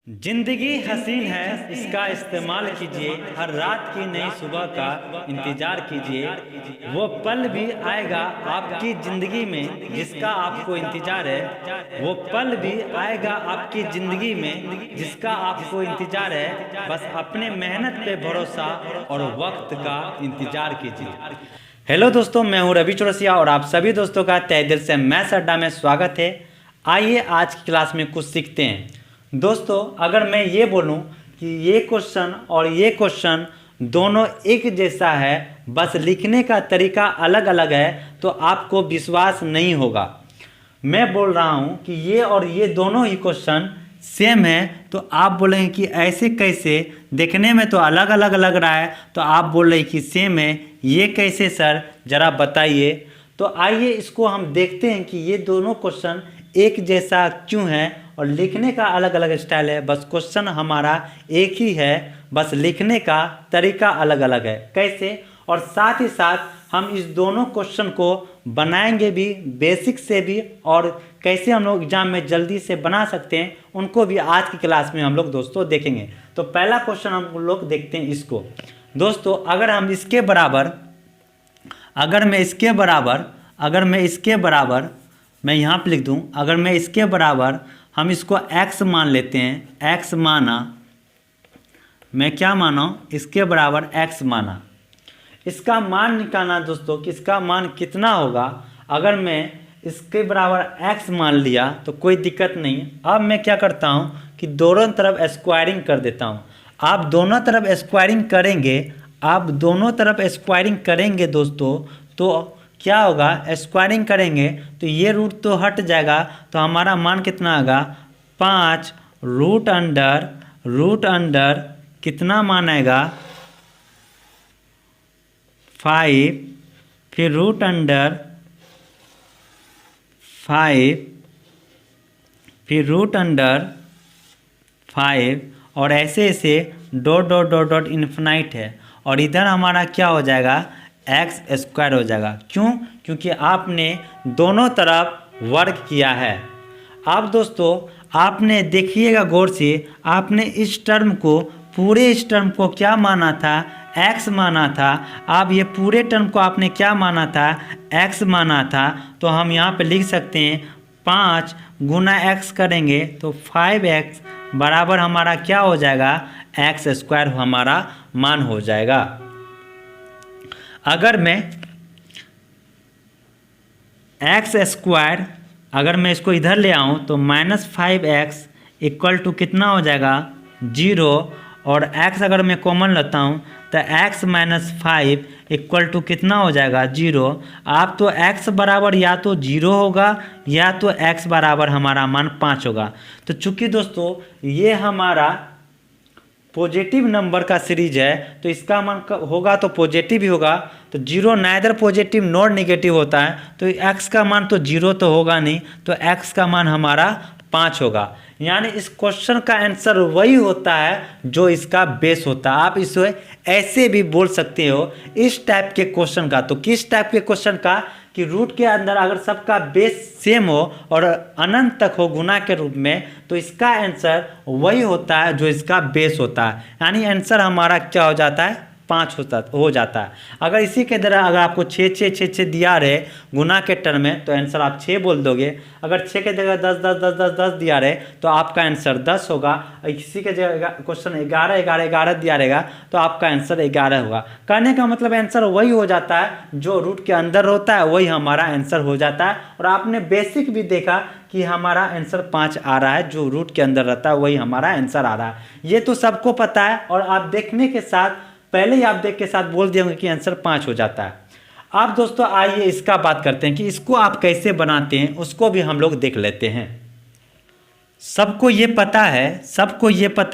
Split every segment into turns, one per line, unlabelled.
जिंदगी हसीन है, इसका इस्तेमाल कीजिए। हर रात की नई सुबह का इंतजार कीजिए। वो पल भी आएगा आपकी जिंदगी में जिसका आपको इंतजार है। वो पल भी आएगा आपकी जिंदगी में जिसका आपको इंतजार है। बस अपने मेहनत पे भरोसा और वक्त का इंतजार कीजिए। हेलो दोस्तों, मैं हूं रवि चौरसिया और आप सभी दोस्तों का तहे दिल से मैथ्स अड्डा में स्वागत है। आइए आज की क्लास में कुछ सीखते हैं। दोस्तों, अगर मैं ये बोलूं कि ये क्वेश्चन और ये क्वेश्चन दोनों एक जैसा है, बस लिखने का तरीका अलग अलग है, तो आपको विश्वास नहीं होगा। मैं बोल रहा हूं कि ये और ये दोनों ही क्वेश्चन सेम है, तो आप बोलेंगे कि ऐसे कैसे, देखने में तो अलग अलग लग रहा है, तो आप बोल रहे कि सेम है, ये कैसे सर, ज़रा बताइए। तो आइए इसको हम देखते हैं कि ये दोनों क्वेश्चन एक जैसा क्यों है और लिखने का अलग अलग स्टाइल है। बस क्वेश्चन हमारा एक ही है, बस लिखने का तरीका अलग अलग है। कैसे? और साथ ही साथ हम इस दोनों क्वेश्चन को बनाएंगे भी, बेसिक से भी, और कैसे हम लोग एग्जाम में जल्दी से बना सकते हैं उनको भी आज की क्लास में हम लोग दोस्तों देखेंगे। तो पहला क्वेश्चन हम लोग देखते हैं इसको। दोस्तों, अगर हम इसके बराबर, अगर मैं इसके बराबर मैं यहाँ पे लिख दूँ, अगर मैं इसके बराबर हम इसको x मान लेते हैं, x माना, मैं क्या माना, इसके बराबर x माना। इसका मान निकालना दोस्तों कि इसका मान कितना होगा। अगर मैं इसके बराबर x मान लिया तो कोई दिक्कत नहीं। अब मैं क्या करता हूँ कि दोनों तरफ स्क्वायरिंग कर देता हूँ। आप दोनों तरफ स्क्वायरिंग करेंगे दोस्तों, तो क्या होगा, स्क्वायरिंग करेंगे तो ये रूट तो हट जाएगा, तो हमारा मान कितना आएगा 5 रूट अंडर कितना मान आएगा 5, फिर रूट अंडर 5, फिर रूट अंडर 5, और ऐसे ऐसे dot dot dot dot infinite है, और इधर हमारा क्या हो जाएगा एक्स स्क्वायर हो जाएगा। क्यों? क्योंकि आपने दोनों तरफ वर्क किया है। अब दोस्तों आपने देखिएगा गौर से, आपने इस टर्म को, पूरे इस टर्म को क्या माना था, x माना था। अब ये पूरे टर्म को आपने क्या माना था, x माना था। तो हम यहाँ पे लिख सकते हैं 5 गुना x करेंगे तो 5x बराबर हमारा क्या हो जाएगा, एक्स स्क्वायर हमारा मान हो जाएगा। अगर मैं एक्स स्क्वायर, अगर मैं इसको इधर ले आऊँ तो -5x इक्वल टू कितना हो जाएगा 0, और x अगर मैं कॉमन लेता हूँ तो x - 5 इक्वल टू कितना हो जाएगा 0। आप तो x बराबर या तो 0 होगा या तो x बराबर हमारा मान 5 होगा। तो चूंकि दोस्तों ये हमारा पॉजिटिव नंबर का सीरीज है, तो इसका मान होगा तो पॉजिटिव ही होगा। तो 0 नाइदर पॉजिटिव नॉट नेगेटिव होता है, तो x का मान तो 0 तो होगा नहीं, तो x का मान हमारा 5 होगा। यानी इस क्वेश्चन का आंसर वही होता है जो इसका बेस होता है। आप इसे ऐसे भी बोल सकते हो इस टाइप के क्वेश्चन का। तो किस टाइप के क्वेश्चन का कि रूट के अंदर अगर सबका बेस सेम हो और अनंत तक हो गुना के रूप में, तो इसका आंसर वही होता है जो इसका बेस होता है। यानी आंसर हमारा क्या हो जाता है, 5 हो जाता है। अगर इसी के तरह अगर आपको 6 6 6 6 दिया रहे गुना के टर्म में, तो आंसर आप 6 बोल दोगे। अगर 6 के जगह 10 10 10 10 10 दिया रहे तो आपका आंसर 10 होगा। इसी के जगह क्वेश्चन 11 11 11 दिया रहेगा तो आपका आंसर 11 होगा। कहने का मतलब आंसर वही हो जाता है जो रूट के अंदर होता है, वही हमारा आंसर हो जाता है। और आपने बेसिक भी देखा कि हमारा आंसर 5 आ रहा है, जो रूट के अंदर रहता है वही हमारा आंसर आ रहा है। ये तो सबको पता है, और आप देखने के साथ पहले ही आप देख के साथ बोल दिए होंगे कि आंसर 5 हो जाता है। अब दोस्तों आइए इसका बात करते हैं कि इसको आप कैसे बनाते हैं, उसको भी हम लोग देख लेते हैं। सबको ये पता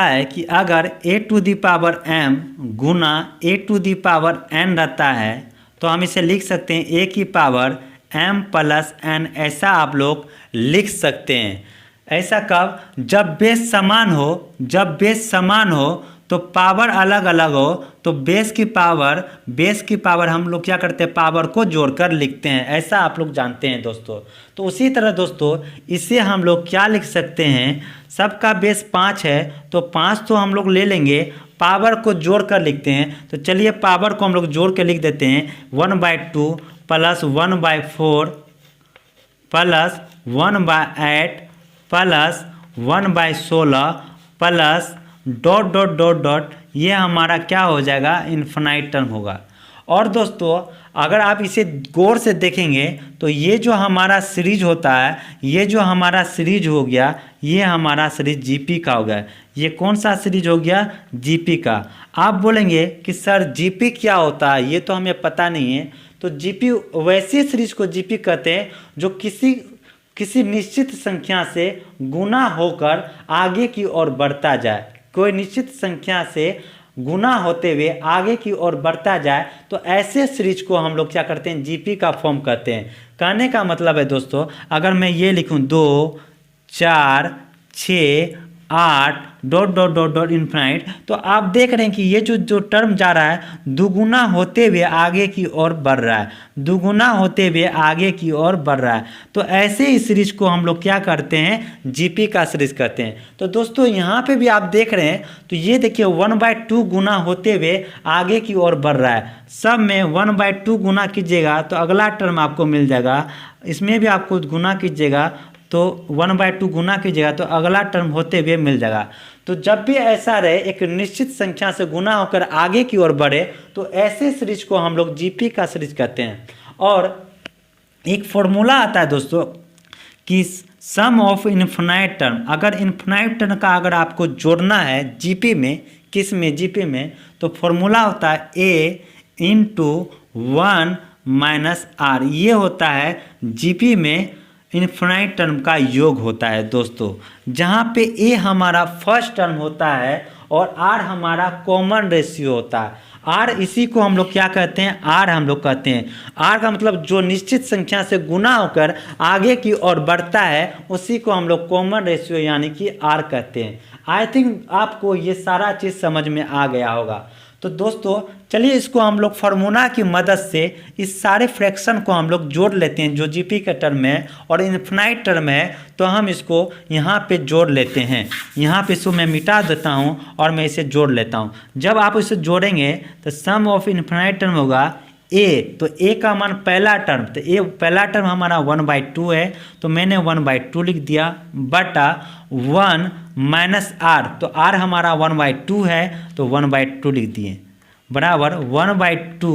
है कि अगर a⁴m गुना a⁴n रहता है तो हम इसे लिख सकते हैं a⁴m + n। ऐसा आप लोग लिख सकते हैं। ऐसा कब, जब बेस समान हो, तो पावर अलग अलग हो तो बेस की पावर हम लोग क्या करते हैं, पावर को जोड़कर लिखते हैं, ऐसा आप लोग जानते हैं दोस्तों। तो उसी तरह दोस्तों इसे हम लोग क्या लिख सकते हैं, सबका बेस 5 है तो 5 तो हम लोग ले लेंगे, पावर को जोड़ कर लिखते हैं। तो चलिए पावर को हम लोग जोड़ के लिख देते हैं, 1/2 plus 1/4 plus 1/8 plus 1/16 plus dot dot dot dot, ये हमारा क्या हो जाएगा, इन्फिनाइट टर्म होगा। और दोस्तों अगर आप इसे गौर से देखेंगे तो ये जो हमारा सीरीज होता है, ये जो हमारा सीरीज हो गया, ये हमारा सीरीज जीपी का हो गया। ये कौन सा सीरीज हो गया, जीपी का। आप बोलेंगे कि सर जीपी क्या होता है, ये तो हमें पता नहीं है। तो जीपी वैसे सीरीज को जीपी कहते हैं जो किसी निश्चित संख्या से गुना होकर आगे की ओर बढ़ता जाए। कोई निश्चित संख्या से गुना होते हुए आगे की ओर बढ़ता जाए तो ऐसे सीरीज को हम लोग क्या करते हैं, जीपी का फॉर्म करते हैं। कहने का मतलब है दोस्तों, अगर मैं ये लिखूं 2 4 6 8 dot dot dot dot infinite, तो आप देख रहे हैं कि ये जो टर्म जा रहा है दुगुना होते हुए आगे की ओर बढ़ रहा है, दुगुना होते हुए आगे की ओर बढ़ रहा है। तो ऐसे ही सीरीज को हम लोग क्या करते हैं, जीपी का सीरीज करते हैं। तो दोस्तों यहाँ पे भी आप देख रहे हैं, तो ये देखिए 1/2 गुना होते हुए आगे की ओर बढ़ रहा है। सब में 1/2 गुना कीजिएगा तो अगला टर्म आपको मिल जाएगा, इसमें भी आपको गुना कीजिएगा तो 1/2 गुना कीजिएगा तो अगला टर्म होते हुए मिल जाएगा। तो जब भी ऐसा रहे एक निश्चित संख्या से गुना होकर आगे की ओर बढ़े तो ऐसे सीरीज को हम लोग जीपी का सीरीज कहते हैं। और एक फॉर्मूला आता है दोस्तों कि सम ऑफ इन्फिनाइट टर्म, अगर इन्फिनाइट टर्म का अगर आपको जोड़ना है जीपी में, किस में, जीपी में, तो फॉर्मूला होता है a × 1 - r। ये होता है जीपी में इन्फिनाइट टर्म का योग होता है दोस्तों, जहाँ पे a हमारा फर्स्ट टर्म होता है और r हमारा कॉमन रेशियो होता है। r इसी को हम लोग क्या कहते हैं, r हम लोग कहते हैं। r का मतलब जो निश्चित संख्या से गुना होकर आगे की ओर बढ़ता है उसी को हम लोग कॉमन रेशियो यानी कि r कहते हैं। आई थिंक आपको ये सारा चीज़ समझ में आ गया होगा। तो दोस्तों चलिए इसको हम लोग फार्मूला की मदद से इस सारे फ्रैक्शन को हम लोग जोड़ लेते हैं जो जीपी का टर्म है और इन्फिनाइट टर्म है, तो हम इसको यहाँ पे जोड़ लेते हैं। यहाँ पे इसको मैं मिटा देता हूँ और मैं इसे जोड़ लेता हूँ। जब आप इसे जोड़ेंगे तो सम ऑफ इन्फिनाइट टर्म होगा a, तो a का मान पहला टर्म, तो a पहला टर्म हमारा 1/2 है तो मैंने 1/2 लिख दिया, बटा 1 - r, तो r हमारा 1/2 है तो 1/2 लिख दिए, बराबर 1/2।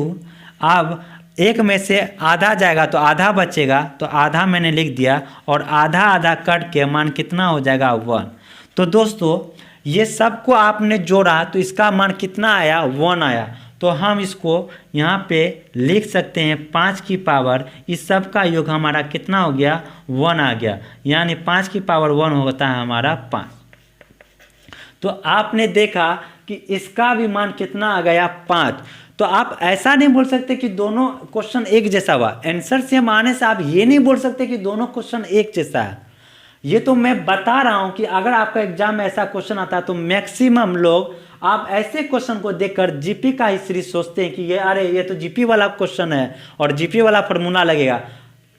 अब एक में से आधा जाएगा तो आधा बचेगा, तो आधा मैंने लिख दिया और आधा आधा कट के मान कितना हो जाएगा 1। तो दोस्तों ये सबको आपने जोड़ा तो इसका मान कितना आया, 1 आया। तो हम इसको यहाँ पे लिख सकते हैं 5 की पावर, इस सब का योग हमारा कितना हो गया, 1 आ गया, यानी 5 की पावर 1 होता है हमारा 5। तो आपने देखा कि इसका भी मान कितना आ गया, 5। तो आप ऐसा नहीं बोल सकते कि दोनों क्वेश्चन एक जैसा हुआ, आंसर सेम आने से आप ये नहीं बोल सकते कि दोनों क्वेश्चन एक जैसा है। ये तो मैं बता रहा हूँ कि अगर आपका एग्जाम में ऐसा क्वेश्चन आता है तो मैक्सिमम लोग आप ऐसे क्वेश्चन को देखकर जीपी का ही सीरीज सोचते हैं कि ये अरे ये तो जीपी वाला क्वेश्चन है और जीपी वाला फार्मूला लगेगा।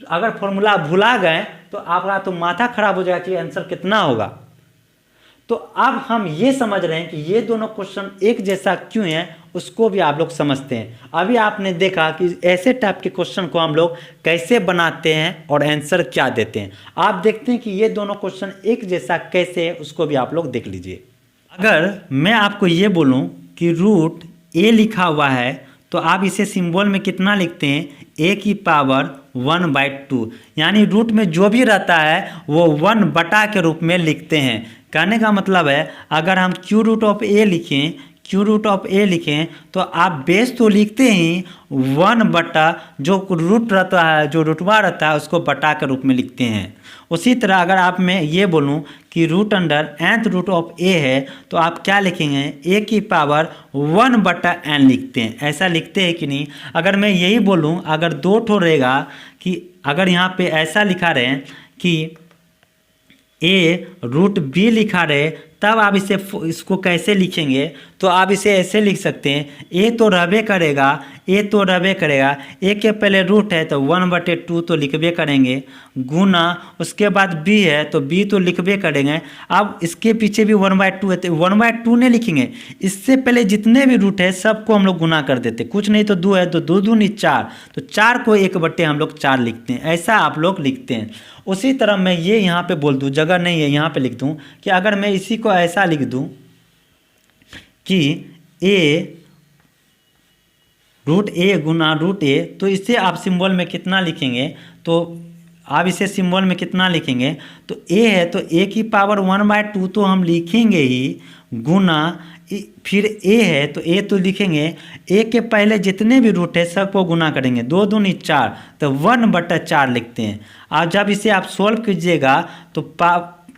अगर फार्मूला भुला गए तो आपका तो माथा खराब हो जाएगा कि आंसर कितना होगा। तो अब हम ये समझ रहे हैं कि ये दोनों क्वेश्चन एक जैसा क्यों है, उसको भी आप लोग समझते हैं। अभी आपने देखा कि ऐसे टाइप के क्वेश्चन को हम लोग कैसे बनाते हैं और आंसर क्या देते हैं। आप देखते हैं कि ये दोनों क्वेश्चन एक जैसा कैसे है, उसको भी आप लोग देख लीजिए। अगर मैं आपको ये बोलूं कि रूट a लिखा हुआ है तो आप इसे सिंबल में कितना लिखते हैं, a की पावर 1/2, यानी रूट में जो भी रहता है वो 1 बटा के रूप में लिखते हैं। कहने का मतलब है अगर हम क्यू रूट ऑफ a लिखें तो आप बेस तो लिखते ही 1 बटा जो रूट रहता है, जो रुटवा रहता है उसको बटा के रूप में लिखते हैं। उसी तरह अगर आप मैं ये बोलूं कि root under nth root of a है तो आप क्या लिखेंगे, a की पावर 1 बटा n लिखते हैं। ऐसा लिखते हैं कि नहीं। अगर मैं यही बोलूं, अगर 2 ठो रहेगा कि अगर यहाँ पे ऐसा लिखा रहे कि a रूट b लिखा रहे तब आप इसको कैसे लिखेंगे, तो आप इसे ऐसे लिख सकते हैं, ए तो रहबे करेगा, ए तो रहबे करेगा, ए के पहले रूट है तो 1/2 तो लिखबे करेंगे, गुना उसके बाद बी है तो बी तो लिखबे करेंगे। अब इसके पीछे भी 1/2 है तो 1/2 नहीं लिखेंगे, इससे पहले जितने भी रूट है सबको हम लोग गुना कर देते, कुछ नहीं तो 2 है तो 2 दूनी 4, तो 4 को 1/4 हम लोग 4 लिखते हैं, ऐसा आप लोग लिखते हैं। उसी तरह मैं ये यहाँ पे बोल दूँ, जगह नहीं है यहाँ पे लिख दूँ कि अगर मैं इसी को ऐसा लिख दूँ कि ए √a गुना √a, तो इसे आप सिंबल में कितना लिखेंगे, तो आप इसे सिंबल में कितना लिखेंगे, तो a है तो a की पावर 1/2 तो हम लिखेंगे ही, गुना फिर a है तो a तो लिखेंगे, a के पहले जितने भी रूट है सबको गुना करेंगे, 2 दूनी 4 तो 1/4 लिखते हैं। और जब इसे आप सोल्व कीजिएगा तो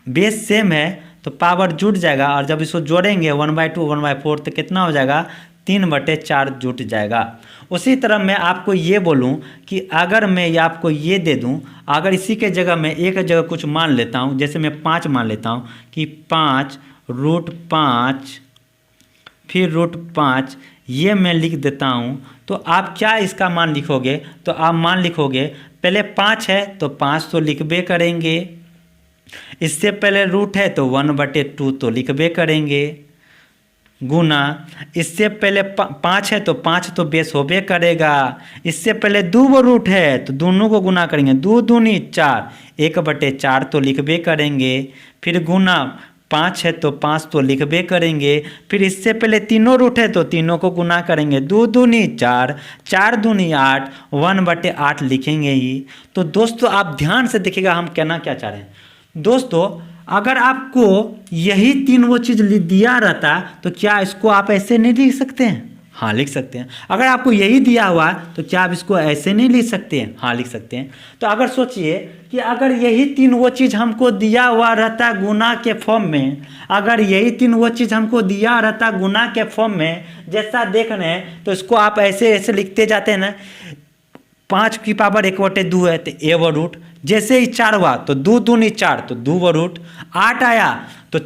बेस सेम है तो पावर जुट जाएगा, और जब इसको जोड़ेंगे 1/2 1/4 तो कितना हो जाएगा, 3/4 जुट जाएगा। उसी तरह मैं आपको ये बोलूं कि अगर मैं ये आपको ये दे दूं, अगर इसी के जगह मैं एक जगह कुछ मान लेता हूं, जैसे मैं 5 मान लेता हूं कि 5 √5 फिर √5 ये मैं लिख देता हूं, तो आप क्या इसका मान लिखोगे, तो आप मान लिखोगे पहले 5 है तो 5 तो लिखबे करेंगे, इससे पहले रूट है तो 1/2 तो लिखबे करेंगे, गुना इससे पहले 5 है तो 5 तो बेस होबे करेगा, इससे पहले 2 रूट है तो दोनों को गुना करेंगे, 2 दूनी 4 1/4 तो लिखबे करेंगे, फिर गुना 5 है तो 5 तो लिखबे करेंगे, फिर इससे पहले तीनों रूट है तो तीनों को गुना करेंगे, 2 दूनी 4 4 दूनी 8 1/8 लिखेंगे ही। तो दोस्तों आप ध्यान से देखिएगा हम कहना क्या चाह रहे हैं। दोस्तों अगर आपको यही 3 वो चीज़ दिया रहता तो क्या इसको आप ऐसे नहीं लिख सकते हैं? हाँ लिख सकते हैं। अगर आपको यही दिया हुआ तो क्या आप इसको ऐसे नहीं लिख सकते हैं? हाँ लिख सकते हैं। तो अगर सोचिए कि अगर यही 3 वो चीज़ हमको दिया हुआ रहता गुना के फॉर्म में, अगर यही 3 वो चीज़ हमको दिया रहता गुना के फॉर्म में, जैसा देख रहे हैं तो इसको आप ऐसे ऐसे लिखते जाते हैं ना, 5 की पावर 1/2 है तो a रूट, जैसे ही 4 हुआ तो 2 दूनी 4 तो 2 रूट, 8 आया तो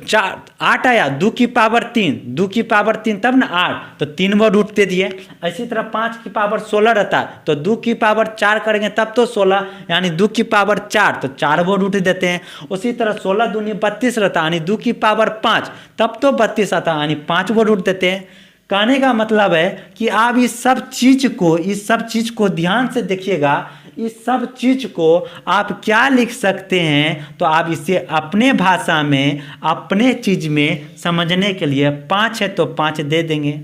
8 आया 2 की पावर 3 2 की पावर 3 तब ना 8 तो 3 रूट दे दिए। इसी तरह 5 की पावर 16 रहता तो 2 की पावर 4 करेंगे तब तो 16 यानी 2 की पावर 4 तो 4 रूट देते हैं। उसी तरह 16 दूनी 32 रहता यानी 2 की पावर 5 तब तो 32 आता यानी 5 रूट देते हैं। कहने का मतलब है कि आप इस सब चीज़ को ध्यान से देखिएगा, इस सब चीज़ को आप क्या लिख सकते हैं, तो आप इसे अपने भाषा में अपने चीज़ में समझने के लिए 5 है तो 5 दे देंगे।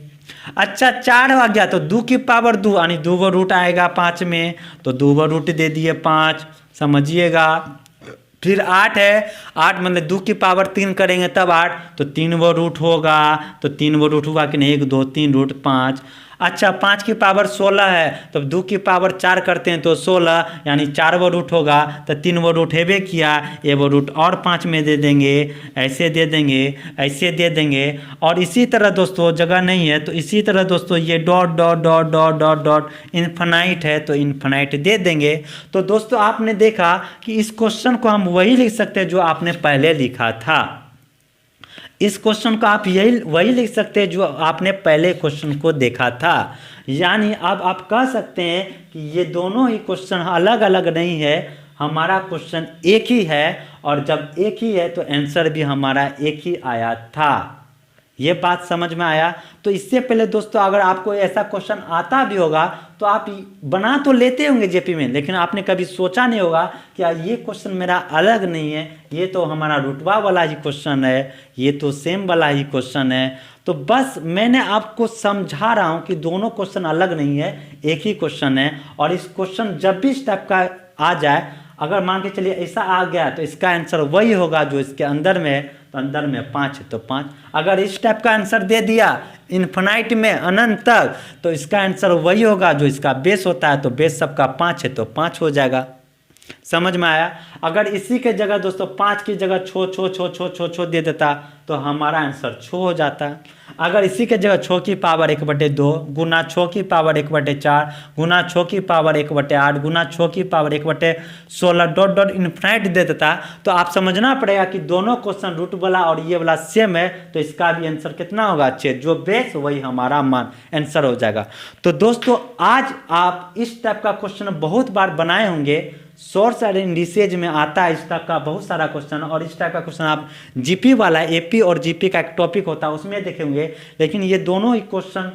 अच्छा 4 आ गया तो 2 की पावर 2 यानी 2 रूट आएगा 5 में तो 2 रूट दे दिए 5, समझिएगा। फिर 8 है, 8 मतलब 2 की पावर 3 करेंगे तब 8 तो 3 रूट होगा, तो 3 रूट हुआ कि नहीं 1 2 3 रूट 5। अच्छा 5 की पावर 16 है तो 2 की पावर 4 करते हैं तो 16 यानी 4 रूट होगा, तो 3 रूट हेबे किया, 1 रूट और 5 में दे देंगे, ऐसे दे देंगे, ऐसे दे देंगे। और इसी तरह दोस्तों जगह नहीं है तो इसी तरह दोस्तों ये dot dot dot dot dot dot infinite है तो इन्फिनाइट दे देंगे। तो दोस्तों आपने देखा कि इस क्वेश्चन को हम वही लिख सकते हैं जो आपने पहले लिखा था, इस क्वेश्चन को आप वही लिख सकते हैं जो आपने पहले क्वेश्चन को देखा था। यानी अब आप कह सकते हैं कि ये दोनों ही क्वेश्चन अलग अलग नहीं है, हमारा क्वेश्चन एक ही है, और जब एक ही है तो आंसर भी हमारा एक ही आया था। ये बात समझ में आया? तो इससे पहले दोस्तों अगर आपको ऐसा क्वेश्चन आता भी होगा तो आप बना तो लेते होंगे जेपी में, लेकिन आपने कभी सोचा नहीं होगा कि ये क्वेश्चन मेरा अलग नहीं है, ये तो हमारा रुतबा वाला ही क्वेश्चन है, ये तो सेम वाला ही क्वेश्चन है। तो बस मैंने आपको समझा रहा हूँ कि दोनों क्वेश्चन अलग नहीं है, एक ही क्वेश्चन है। और इस क्वेश्चन जब भी इस टाइप का आ जाए, अगर मान के चलिए ऐसा आ गया तो इसका आंसर वही होगा जो इसके अंदर में है, तो अंदर में 5 है तो 5। अगर इस टाइप का आंसर दे दिया इन्फिनाइट में अनंत तक, तो इसका आंसर वही होगा जो इसका बेस होता है, तो बेस सबका 5 है तो 5 हो जाएगा। समझ में आया। अगर इसी के जगह दोस्तों 5 की जगह छो दे देता तो हमारा आंसर छो हो जाता। अगर इसी के जगह छो की पावर 1/2 गुना छो की पावर 1/4 गुना छो की पावर 1/8 गुना छो की पावर 1/16 डॉट डॉट इन्फिनाइट दे देता तो आप समझना पड़ेगा कि दोनों क्वेश्चन रूट वाला और ये वाला सेम है, तो इसका भी आंसर कितना होगा 6, जो बेस वही हमारा मान आंसर हो जाएगा। तो दोस्तों आज आप इस टाइप का क्वेश्चन बहुत बार बनाए होंगे, सोर्स एंड इंडिसेज में आता है इस टाइप का बहुत सारा क्वेश्चन, और इस टाइप का क्वेश्चन आप जीपी वाला एपी और जीपी का एक टॉपिक होता है उसमें देखेंगे, लेकिन ये दोनों ही क्वेश्चन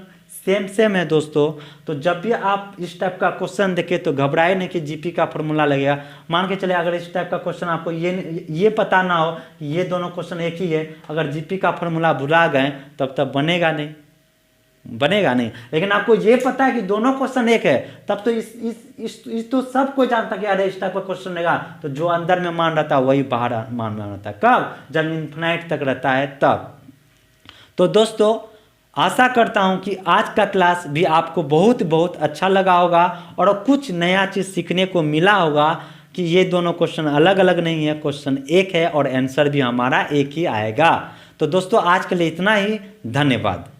सेम है दोस्तों। तो जब भी आप इस टाइप का क्वेश्चन देखें तो घबराए नहीं कि जीपी का फॉर्मूला लगेगा। मान के चले अगर इस टाइप का क्वेश्चन आपको ये पता ना हो ये दोनों क्वेश्चन एक ही है, अगर जीपी का फॉर्मूला भुला गए तब बनेगा नहीं। लेकिन आपको ये पता है कि दोनों क्वेश्चन एक है, तब तो इस तो सब कोई जानता कि अरे इस टाइप का क्वेश्चन रहेगा, तो जो अंदर में मान रहता है वही बाहर मान में रहता है। कब? जब इन्फिनाइट तक रहता है तब। तो दोस्तों आशा करता हूं कि आज का क्लास भी आपको बहुत अच्छा लगा होगा और कुछ नया चीज सीखने को मिला होगा कि ये दोनों क्वेश्चन अलग अलग नहीं है, क्वेश्चन एक है और आंसर भी हमारा एक ही आएगा। तो दोस्तों आज के लिए इतना ही, धन्यवाद।